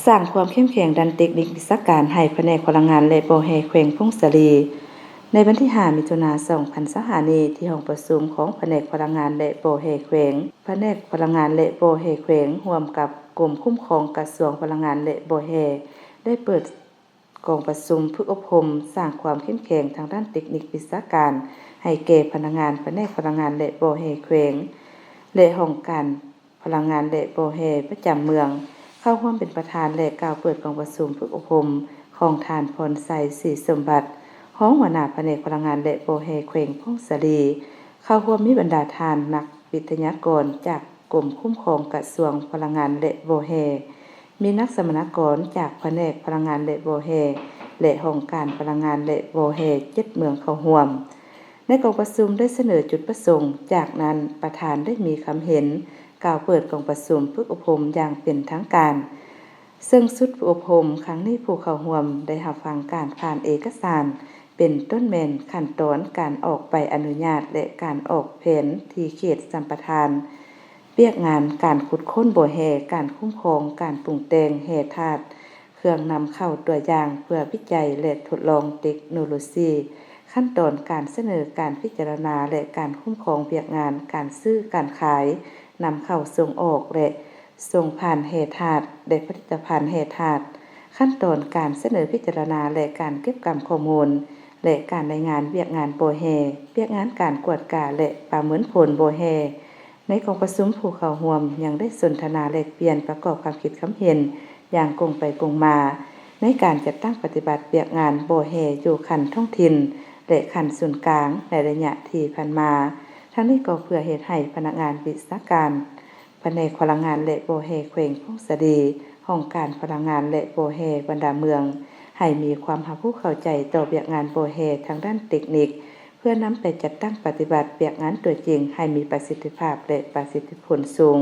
สร้างความเข้มแข็งด้านเทคนิควิชาการให้แผนกพลังงานและบ่อแห่แขวงพงศรีในวันที่5มิถุนายน2025นี้ที่ห้องประชุมของแผนกพลังงานและบ่อแห่แขวงแผนกพลังงานและบ่อแห่แขวงร่วมกับกรมคุ้มครองกระทรวงพลังงานและบ่อแห่ได้เปิดกองประชุมฝึกอบรมสร้างความเข้มแข็งทางด้านเทคนิควิชาการให้แก่พนักงานแผนกพลังงานและบ่อแห่แขวงและห้องการพลังงานและบ่อแห่ประจำเมืองเข้าร่วมเป็นประธานและกล่าวเปิดกองประชุมฝึกอบรมของท่านพรไสศรีสมบัติห้องหัวหน้าแผนกพลังงานและบ่อแห่แขวงพงศรีเข้าร่วมมีบรรดาท่านนักวิทยากรจากกรมคุ้มครองกระทรวงพลังงานและบ่อแห่มีนักสัมมนากรจากแผนกพลังงานและบ่อแห่และห้องการพลังงานและบ่อแห่7เมืองเข้าร่วมในกองประชุมได้เสนอจุดประสงค์จากนั้นประธานได้มีคำเห็นกล่าวเปิดกองประชุมฝึกอบรมอย่างเป็นทางการซึ่งสุดอบรมครั้งนี้ผู้เข้าร่วมได้รับฟังการผ่านเอกสารเป็นต้นแม่นขั้นตอนการออกใบอนุญาตและการออกแผนที่เขตสัมปทานเรียกงานการขุดค้นบ่อแห่การคุ้มครองการปรุงแต่งแห่ธาตุเครื่องนำเข้าตัวอย่างเพื่อวิจัยและทดลองเทคโนโลยีขั้นตอนการเสนอการพิจารณาและการคุ้มครองเรียกงานการซื้อการขายนำเข้าส่งออกและส่งผ่านแห่ธาตุและผลิตภัณฑ์แห่ธาตุขั้นตอนการเสนอพิจารณาและการเก็บกำข้อมูลและการรายงานเรียกงานบ่อแห่เรียกงานการกวดกาและประเมินผลบ่อแห่ในกองประชุมผู้เข้าร่วมยังได้สนทนาแลกเปลี่ยนประกอบความคิดความเห็นอย่างตรงไปตรงมาในการจัดตั้งปฏิบัติเรียกงานบ่อแห่อยู่ขั้นท้องถิ่นและขั้นศูนย์กลางในระยะที่ผ่านมาทั้งนี้ก็เพื่อเฮ็ดให้พนักงานวิชาการแผนกพลังงานและบ่อแห่แขวงพงศรีห้องการพลังงานและบ่อแห่บรรดาเมืองให้มีความรับรู้เข้าใจต่อเรียกงานบ่อแห่ทางด้านเทคนิคเพื่อนำไปจัดตั้งปฏิบัติเรียกงานตัวจริงให้มีประสิทธิภาพและประสิทธิผลสูง